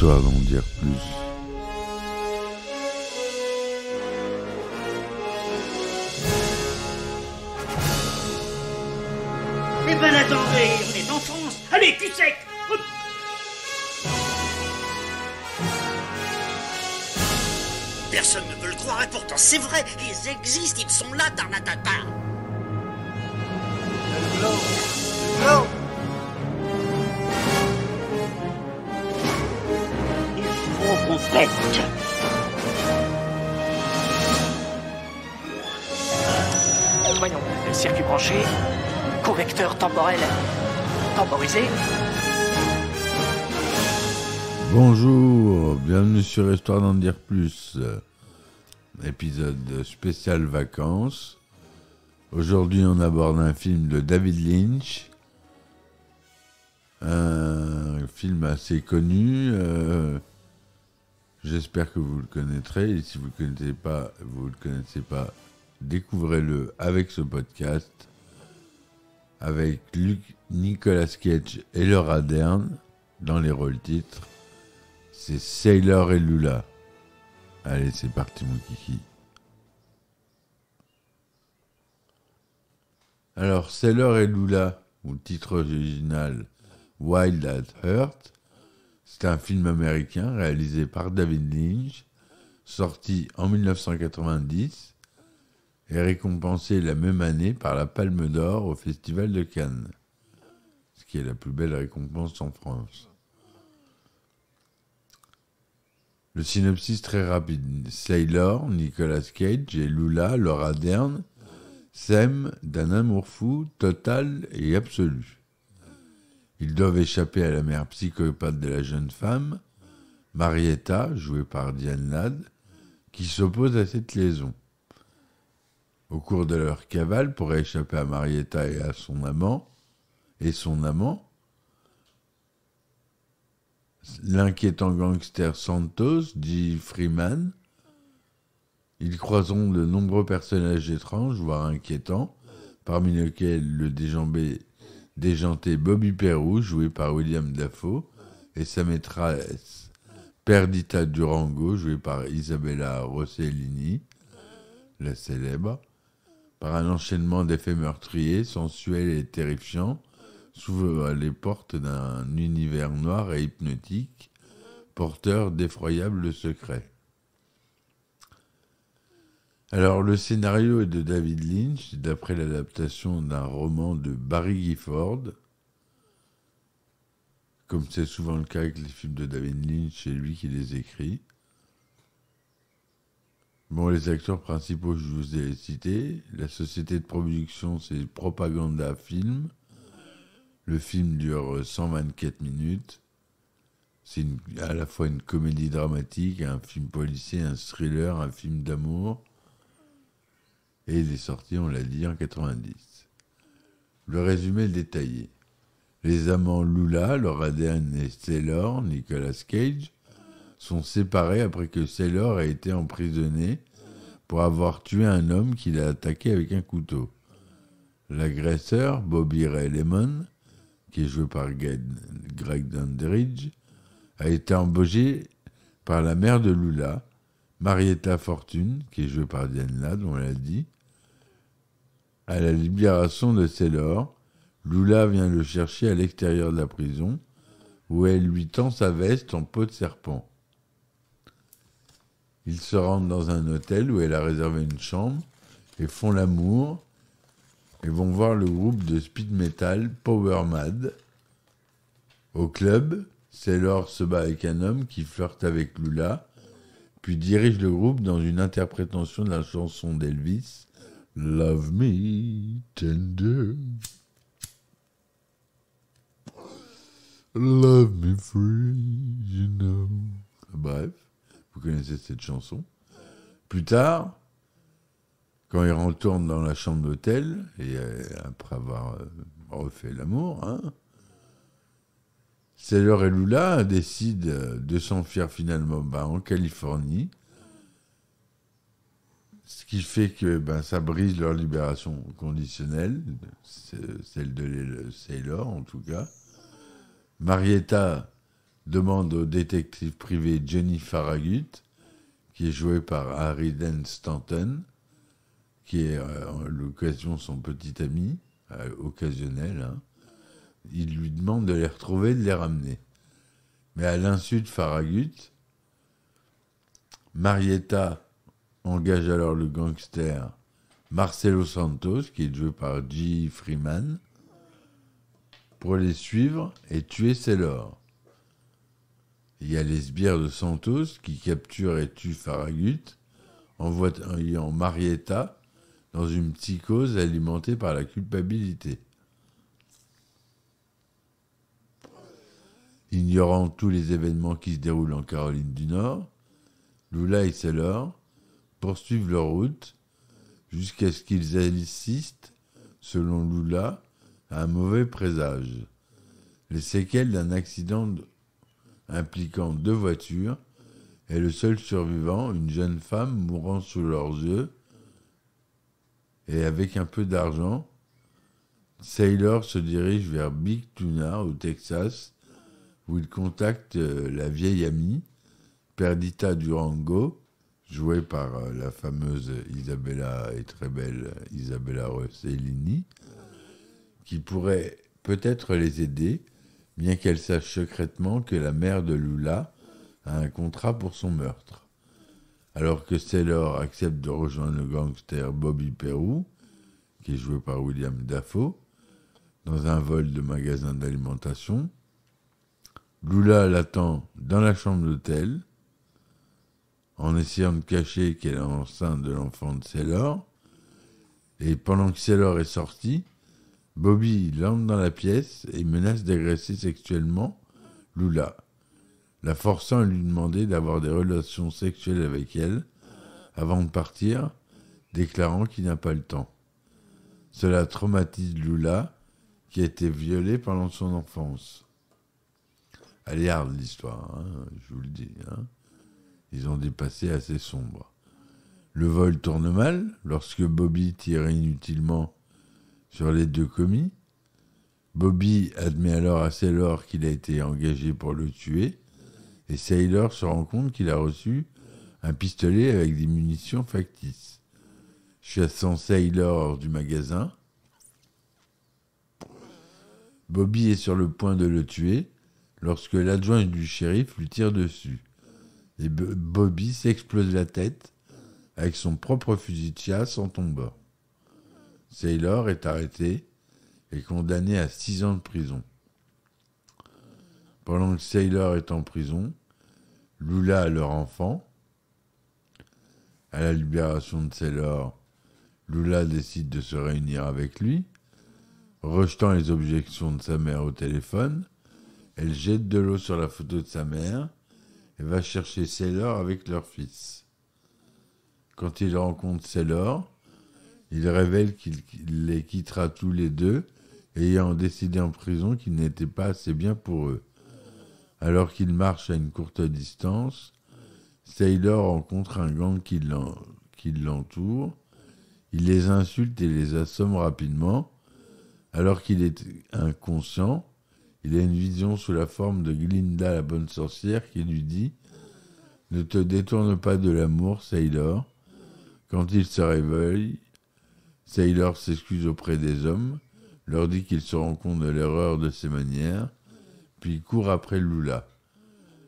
Histoire d'en dire plus. Eh ben attendez, on est en France. Allez, cul sec. Hop. Personne ne veut le croire et pourtant c'est vrai. Ils existent, ils sont là, Tarnatata. Le glow. Il faut qu'on pète. Voyons, le circuit branché, correcteur temporel temporisé. Bonjour, bienvenue sur Histoire d'en dire plus, épisode spécial vacances. Aujourd'hui on aborde un film de David Lynch, un film assez connu, j'espère que vous le connaîtrez, et si vous ne le connaissez pas, découvrez-le avec ce podcast, avec Nicolas Cage et Laura Dern dans les rôles titres. C'est Sailor et Lula. Allez, c'est parti mon kiki. Alors, Sailor et Lula, ou le titre original Wild at Heart, c'est un film américain réalisé par David Lynch, sorti en 1990, et récompensé la même année par la Palme d'Or au Festival de Cannes, ce qui est la plus belle récompense en France. Le synopsis très rapide. Sailor, Nicolas Cage et Lula, Laura Dern, s'aiment d'un amour fou, total et absolu. Ils doivent échapper à la mère psychopathe de la jeune femme, Marietta, jouée par Diane Ladd, qui s'oppose à cette liaison. Au cours de leur cavale pour échapper à Marietta et à son amant, l'inquiétant gangster Santos, J. Freeman, ils croiseront de nombreux personnages étranges, voire inquiétants, parmi lesquels le déjanté Bobby Peru, joué par William Dafoe, et sa maîtresse Perdita Durango, jouée par Isabella Rossellini, la célèbre, par un enchaînement d'effets meurtriers, sensuels et terrifiants, s'ouvrent les portes d'un univers noir et hypnotique, porteur d'effroyables secrets. Alors, le scénario est de David Lynch, d'après l'adaptation d'un roman de Barry Gifford. Comme c'est souvent le cas avec les films de David Lynch, c'est lui qui les écrit. Bon, les acteurs principaux, je vous ai cités. La société de production, c'est Propaganda Film. Le film dure 124 minutes. C'est à la fois une comédie dramatique, un film policier, un thriller, un film d'amour. Et il est sorti, on l'a dit, en 90. Le résumé détaillé. Les amants Lula, Laura Dern et Sailor, Nicolas Cage, sont séparés après que Sailor ait été emprisonné pour avoir tué un homme qu'il a attaqué avec un couteau. L'agresseur, Bobby Ray Lemon, qui est joué par Greg Dandridge, a été embauché par la mère de Lula, Marietta Fortune, qui est jouée par Diane Ladd, on l'a dit. À la libération de Sailor, Lula vient le chercher à l'extérieur de la prison, où elle lui tend sa veste en peau de serpent. Ils se rendent dans un hôtel où elle a réservé une chambre et font l'amour et vont voir le groupe de speed metal Power Mad. Au club, Sailor se bat avec un homme qui flirte avec Lula, puis dirige le groupe dans une interprétation de la chanson d'Elvis, Love Me Tender, Love Me Free, you know. Bref, vous connaissez cette chanson. Plus tard, quand ils retournent dans la chambre d'hôtel, et après avoir refait l'amour, Sailor et Lula décident de s'enfuir finalement en Californie, ce qui fait que ça brise leur libération conditionnelle, celle de Sailor en tout cas. Marietta demande au détective privé Johnny Farragut, qui est joué par Harry Dean Stanton, qui est à l'occasion son petit ami, occasionnel, hein. Il lui demande de les retrouver, de les ramener. Mais à l'insu de Farragut, Marietta engage alors le gangster Marcelo Santos, qui est joué par J. Freeman, pour les suivre et tuer Sailor. Il y a les sbires de Santos qui capturent et tuent Farragut, envoyant Marietta dans une psychose alimentée par la culpabilité. Ignorant tous les événements qui se déroulent en Caroline du Nord, Lula et Sailor poursuivent leur route jusqu'à ce qu'ils assistent, selon Lula, à un mauvais présage. Les séquelles d'un accident impliquant 2 voitures et le seul survivant, une jeune femme mourant sous leurs yeux, et avec un peu d'argent, Sailor se dirige vers Big Tuna, au Texas, où il contacte la vieille amie, Perdita Durango, jouée par la fameuse Isabella et très belle Isabella Rossellini, qui pourrait peut-être les aider, bien qu'elle sache secrètement que la mère de Lula a un contrat pour son meurtre. Alors que Sailor accepte de rejoindre le gangster Bobby Peru, qui est joué par William Dafoe, dans un vol de magasin d'alimentation, Lula l'attend dans la chambre d'hôtel, en essayant de cacher qu'elle est enceinte de l'enfant de Sailor, et pendant que Sailor est sorti, Bobby entre dans la pièce et menace d'agresser sexuellement Lula, la forçant à lui demander d'avoir des relations sexuelles avec elle avant de partir, déclarant qu'il n'a pas le temps. Cela traumatise Lula, qui a été violée pendant son enfance. Elle est hard l'histoire, hein, je vous le dis. Hein. Ils ont des passés assez sombres. Le vol tourne mal lorsque Bobby tire inutilement sur les 2 commis. Bobby admet alors à Sailor qu'il a été engagé pour le tuer, et Sailor se rend compte qu'il a reçu un pistolet avec des munitions factices. Chassant Sailor hors du magasin, Bobby est sur le point de le tuer lorsque l'adjoint du shérif lui tire dessus. Et Bobby s'explose la tête avec son propre fusil de chasse en tombant. Sailor est arrêté et condamné à 6 ans de prison. Pendant que Sailor est en prison, Lula a leur enfant. À la libération de Sailor, Lula décide de se réunir avec lui. Rejetant les objections de sa mère au téléphone, elle jette de l'eau sur la photo de sa mère et va chercher Sailor avec leur fils. Quand il rencontre Sailor, il révèle qu'il les quittera tous les deux, ayant décidé en prison qu'il n'était pas assez bien pour eux. Alors qu'il marche à une courte distance, Sailor rencontre un gang qui l'entoure. Il les insulte et les assomme rapidement. Alors qu'il est inconscient, il a une vision sous la forme de Glinda la bonne sorcière qui lui dit « Ne te détourne pas de l'amour, Sailor ». Quand il se réveille, Sailor s'excuse auprès des hommes, leur dit qu'il se rend compte de l'erreur de ses manières, puis court après Lula.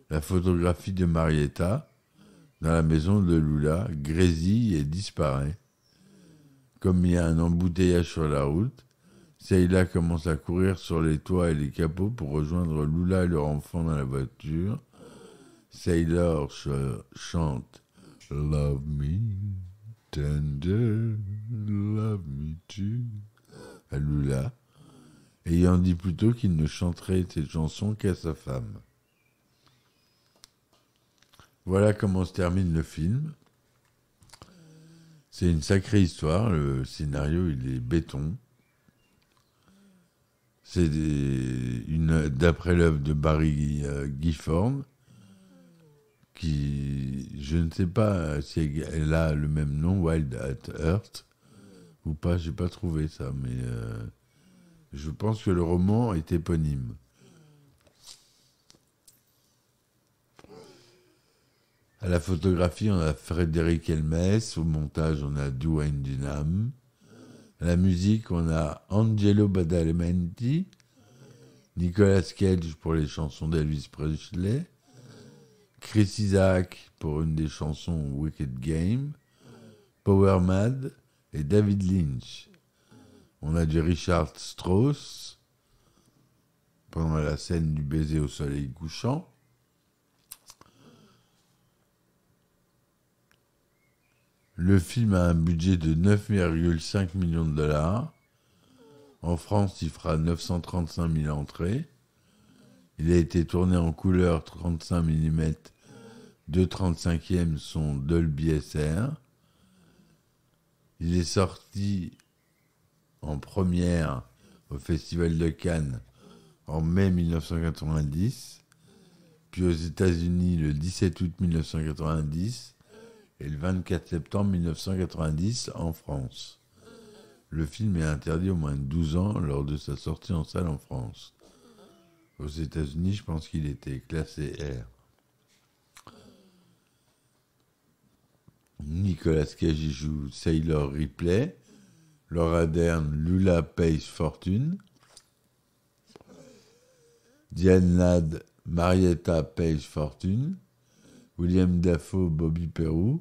La photographie de Marietta, dans la maison de Lula, grésille et disparaît. Comme il y a un embouteillage sur la route, Sailor commence à courir sur les toits et les capots pour rejoindre Lula et leur enfant dans la voiture. Sailor chante « Love me tender, love me too » à Lula, ayant dit plutôt qu'il ne chanterait cette chanson qu'à sa femme. Voilà comment se termine le film. C'est une sacrée histoire, le scénario il est béton. C'est d'après l'œuvre de Barry Gifford, qui, je ne sais pas si elle a le même nom, Wild at Heart, ou pas, j'ai pas trouvé ça, mais je pense que le roman est éponyme. À la photographie, on a Frédéric Helmès. Au montage, on a Dwayne Dunham. À la musique, on a Angelo Badalamenti, Nicolas Cage pour les chansons d'Elvis Presley, Chris Isaak pour une des chansons Wicked Game, Power Mad et David Lynch. On a du Richard Strauss pendant la scène du baiser au soleil couchant. Le film a un budget de 9,5 millions de dollars. En France, il fera 935 000 entrées. Il a été tourné en couleur 35 mm, 2/35e son Dolby SR. Il est sorti en première au Festival de Cannes en mai 1990, puis aux États-Unis le 17 août 1990 et le 24 septembre 1990 en France. Le film est interdit aux moins de 12 ans lors de sa sortie en salle en France. Aux États-Unis, je pense qu'il était classé R. Nicolas Cage y joue Sailor Ripley, Laura Dern, Lula Pace Fortune, Diane Ladd, Marietta Page Fortune, William Dafoe, Bobby Peru,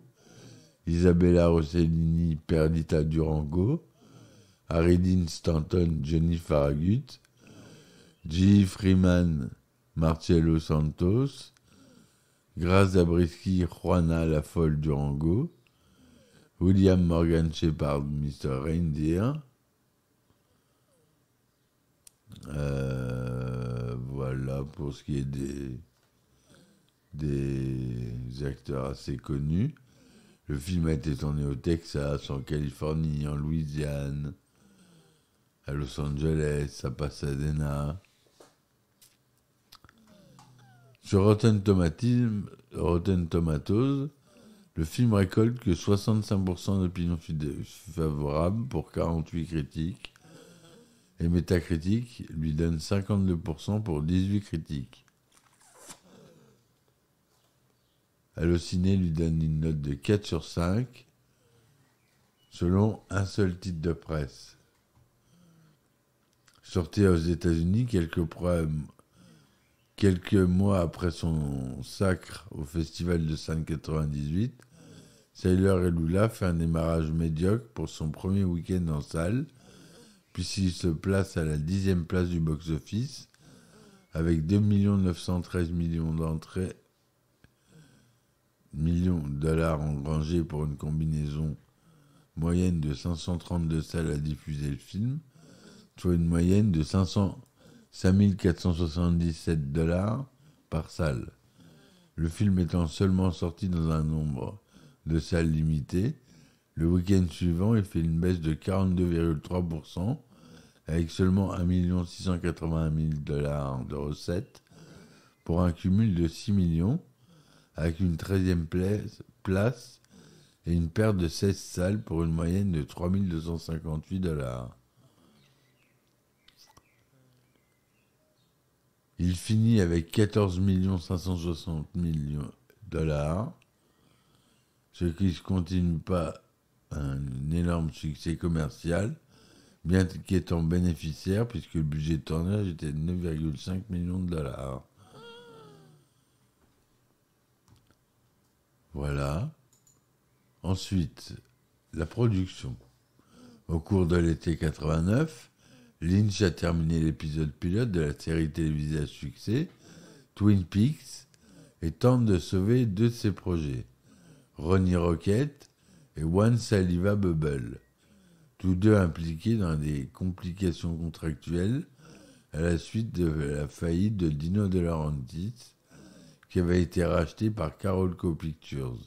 Isabella Rossellini, Perdita Durango, Harry Dean Stanton, Johnny Farragut, G. Freeman, Marcello Santos, Grace Zabriskie, Juana la folle Durango, William Morgan Shepard, Mr. Reindeer. Voilà pour ce qui est des acteurs assez connus. Le film a été tourné au Texas, en Californie, en Louisiane, à Los Angeles, à Pasadena. Sur Rotten Tomatoes, le film récolte que 65% d'opinions favorables pour 48 critiques, et Metacritic lui donne 52% pour 18 critiques. Allociné lui donne une note de 4 sur 5, selon un seul titre de presse. Sorti aux États-Unis quelques mois après son sacre au Festival de Cannes 98, Sailor et Lula fait un démarrage médiocre pour son premier week-end en salle, puisqu'il se place à la 10e place du box-office, avec 2 913 000 $ engrangés pour une combinaison moyenne de 532 salles à diffuser le film, soit une moyenne de 5 477 $ par salle. Le film étant seulement sorti dans un nombre de salles limité, le week-end suivant, il fait une baisse de 42,3%, avec seulement 1 681 000 $ de recettes, pour un cumul de 6 millions, avec une 13e place et une perte de 16 salles pour une moyenne de 3 258 $. Il finit avec 14 560 000 $, ce qui ne continue pas un énorme succès commercial, bien qu'étant bénéficiaire, puisque le budget de tournage était de 9,5 millions de $. Voilà. Ensuite, la production. Au cours de l'été 89, Lynch a terminé l'épisode pilote de la série télévisée à succès, Twin Peaks, et tente de sauver 2 de ses projets, Ronnie Rocket et One Saliva Bubble, tous deux impliqués dans des complications contractuelles à la suite de la faillite de Dino De Laurentiis, qui avait été racheté par Carolco Pictures.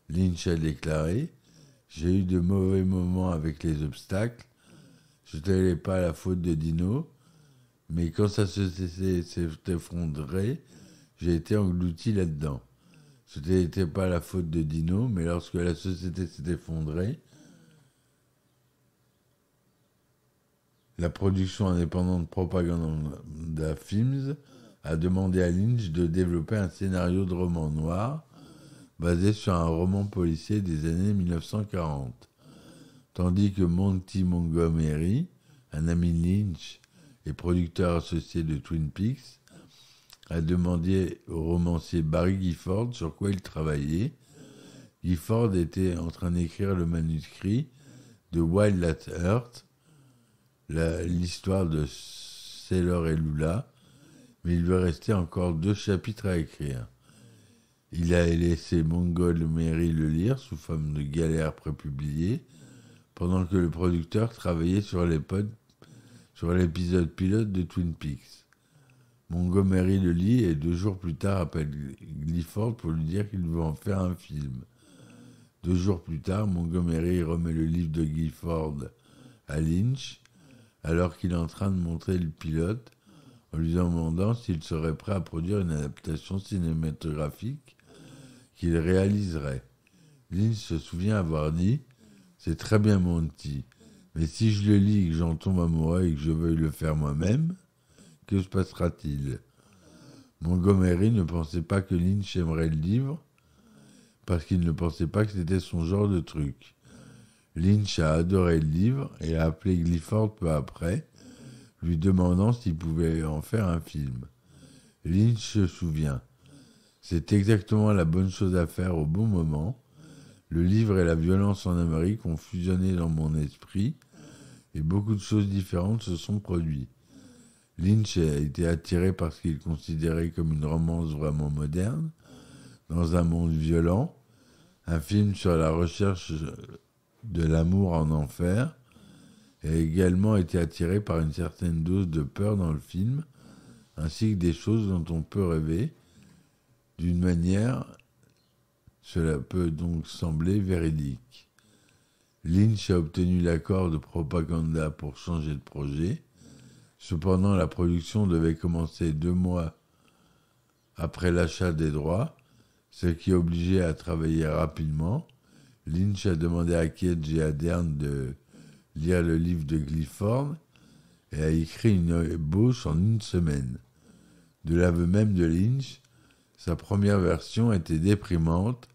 Lynch a déclaré « J'ai eu de mauvais moments avec les obstacles, je ne tenais pas la faute de Dino, mais quand sa société s'est effondrée, j'ai été englouti là-dedans. Ce n'était pas la faute de Dino, mais lorsque la société s'est effondrée, la production indépendante Propaganda Films a demandé à Lynch de développer un scénario de roman noir basé sur un roman policier des années 1940. Tandis que Monty Montgomery, un ami de Lynch et producteur associé de Twin Peaks, a demandé au romancier Barry Gifford sur quoi il travaillait. Gifford était en train d'écrire le manuscrit de Wild at Heart, l'histoire de Sailor et Lula, mais il lui restait encore 2 chapitres à écrire. Il a laissé Montgomery le lire sous forme de galère prépubliée, pendant que le producteur travaillait sur l'épisode pilote de Twin Peaks. Montgomery le lit et 2 jours plus tard appelle Gifford pour lui dire qu'il veut en faire un film. 2 jours plus tard, Montgomery remet le livre de Gifford à Lynch, alors qu'il est en train de montrer le pilote, en lui demandant s'il serait prêt à produire une adaptation cinématographique qu'il réaliserait. Lynch se souvient avoir dit « C'est très bien Monty, mais si je le lis et que j'en tombe amoureux et que je veuille le faire moi-même, que se passera-t-il » Montgomery ne pensait pas que Lynch aimerait le livre, parce qu'il ne pensait pas que c'était son genre de truc. Lynch a adoré le livre et a appelé Gifford peu après, lui demandant s'il pouvait en faire un film. Lynch se souvient. C'est exactement la bonne chose à faire au bon moment. Le livre et la violence en Amérique ont fusionné dans mon esprit et beaucoup de choses différentes se sont produites. Lynch a été attiré par ce qu'il considérait comme une romance vraiment moderne, dans un monde violent, un film sur la recherche de l'amour en enfer, et a également été attiré par une certaine dose de peur dans le film, ainsi que des choses dont on peut rêver. D'une manière, cela peut donc sembler véridique. Lynch a obtenu l'accord de Propaganda pour changer de projet. Cependant, la production devait commencer 2 mois après l'achat des droits, ce qui obligeait à travailler rapidement. Lynch a demandé à Cage et à Dern de lire le livre de Gifford et a écrit une ébauche en 1 semaine. De l'aveu même de Lynch, sa première version était déprimante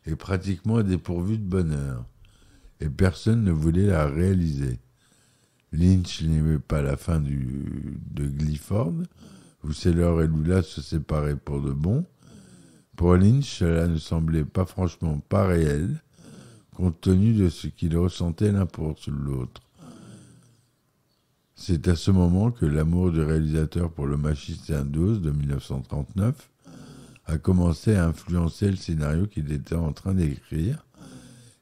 et pratiquement dépourvue de bonheur, et personne ne voulait la réaliser. Lynch n'aimait pas la fin de Gifford, où Sailor et Lula se séparaient pour de bon. Pour Lynch, cela ne semblait pas franchement pas réel, compte tenu de ce qu'ils ressentaient l'un pour l'autre. C'est à ce moment que l'amour du réalisateur pour Le Magicien d'Oz de 1939 a commencé à influencer le scénario qu'il était en train d'écrire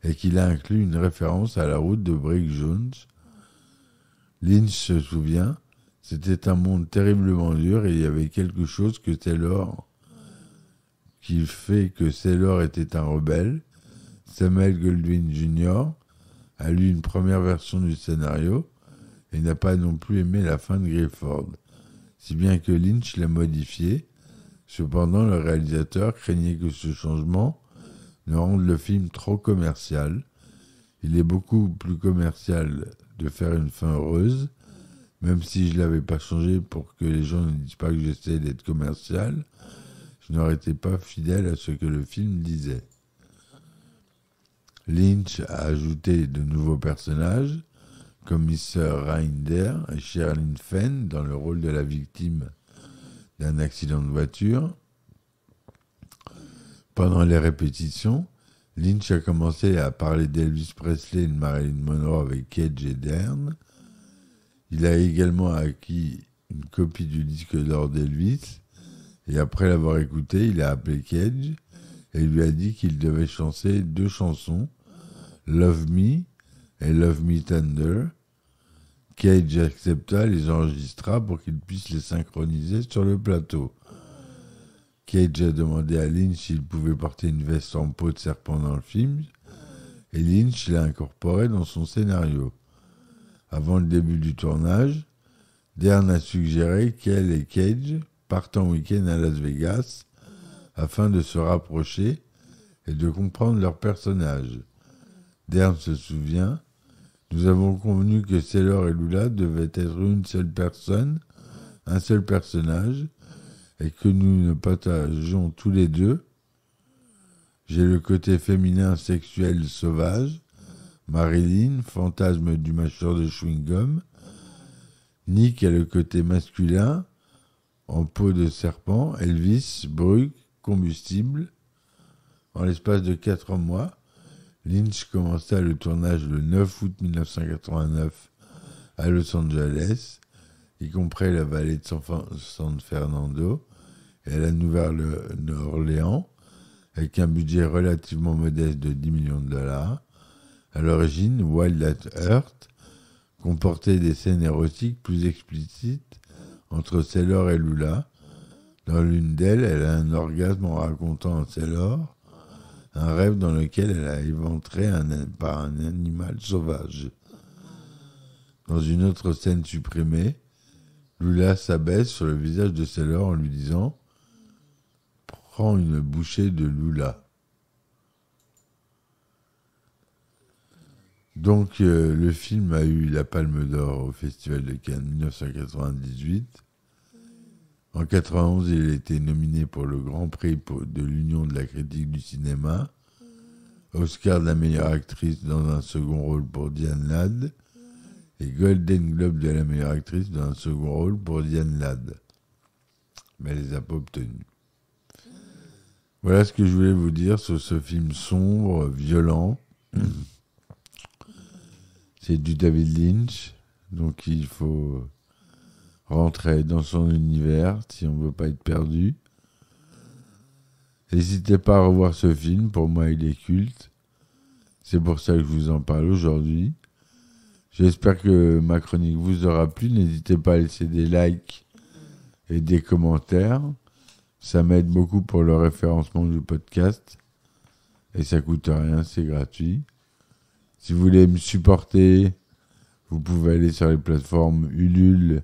et qu'il a inclus une référence à la route de Brick Jones. Lynch se souvient, c'était un monde terriblement dur et il y avait quelque chose que Sailor qui fait que Sailor était un rebelle. Samuel Goldwyn Jr. a lu une première version du scénario et n'a pas non plus aimé la fin de Gifford, si bien que Lynch l'a modifié. Cependant, le réalisateur craignait que ce changement ne rende le film trop commercial. Il est beaucoup plus commercial de faire une fin heureuse, même si je ne l'avais pas changé pour que les gens ne disent pas que j'essaie d'être commercial. Je n'aurais été pas fidèle à ce que le film disait. Lynch a ajouté de nouveaux personnages, comme Mr. Rinder et Sherilyn Fenn dans le rôle de la victime d'un accident de voiture. Pendant les répétitions, Lynch a commencé à parler d'Elvis Presley et de Marilyn Monroe avec Cage et Dern. Il a également acquis une copie du disque d'or d'Elvis, et après l'avoir écouté, il a appelé Cage et lui a dit qu'il devait chanter 2 chansons, Love Me et Love Me Tender. Cage accepta, les enregistra pour qu'il puisse les synchroniser sur le plateau. Cage a demandé à Lynch s'il pouvait porter une veste en peau de serpent dans le film, et Lynch l'a incorporé dans son scénario. Avant le début du tournage, Dern a suggéré qu'elle et Cage partent en week-end à Las Vegas afin de se rapprocher et de comprendre leurs personnages. Dern se souvient, nous avons convenu que Sailor et Lula devaient être une seule personne, un seul personnage, et que nous ne partageons tous les deux. J'ai le côté féminin sexuel sauvage, Marilyn, fantasme du mâcheur de chewing-gum. Nick a le côté masculin, en peau de serpent. Elvis, brut, combustible. En l'espace de 4 mois, Lynch commença le tournage le 9 août 1989 à Los Angeles, y compris la vallée de San Fernando et la Nouvelle-Orléans, avec un budget relativement modeste de $10 millions. À l'origine, Wild at Heart comportait des scènes érotiques plus explicites entre Sailor et Lula. Dans l'une d'elles, elle a un orgasme en racontant à Sailor un rêve dans lequel elle a éventré par un animal sauvage. Dans une autre scène supprimée, Lula s'abaisse sur le visage de Sailor en lui disant « Prends une bouchée de Lula ». Donc, le film a eu la Palme d'Or au Festival de Cannes 1998. En 1991, il a été nominé pour le Grand Prix de l'Union de la critique du cinéma, Oscar de la meilleure actrice dans un second rôle pour Diane Ladd et Golden Globe de la meilleure actrice dans un second rôle pour Diane Ladd. Mais elle les a pas obtenus. Voilà ce que je voulais vous dire sur ce film sombre, violent. C'est du David Lynch, donc il faut rentrer dans son univers si on ne veut pas être perdu. N'hésitez pas à revoir ce film, pour moi il est culte. C'est pour ça que je vous en parle aujourd'hui. J'espère que ma chronique vous aura plu. N'hésitez pas à laisser des likes et des commentaires. Ça m'aide beaucoup pour le référencement du podcast. Et ça coûte rien, c'est gratuit. Si vous voulez me supporter, vous pouvez aller sur les plateformes Ulule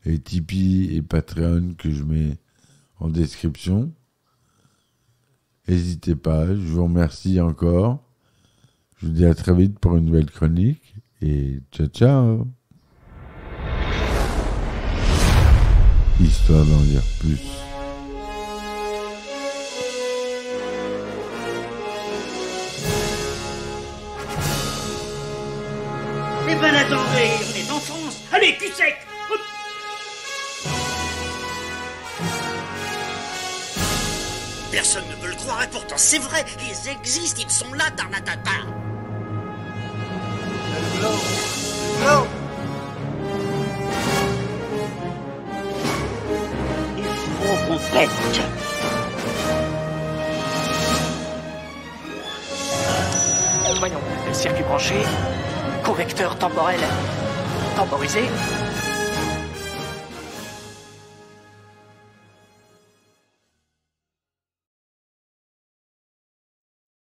et Tipeee et Patreon que je mets en description. N'hésitez pas, je vous remercie encore. Je vous dis à très vite pour une nouvelle chronique et ciao ciao. Histoire d'en dire plus. Eh ben attendez, on est en France. Allez, cul sec. Hop. Personne ne peut le croire et pourtant c'est vrai, ils existent, ils sont là, Tarnatata. Glow. Il faut qu'on pète. Voyons, circuit branché, correcteur temporel temporisé.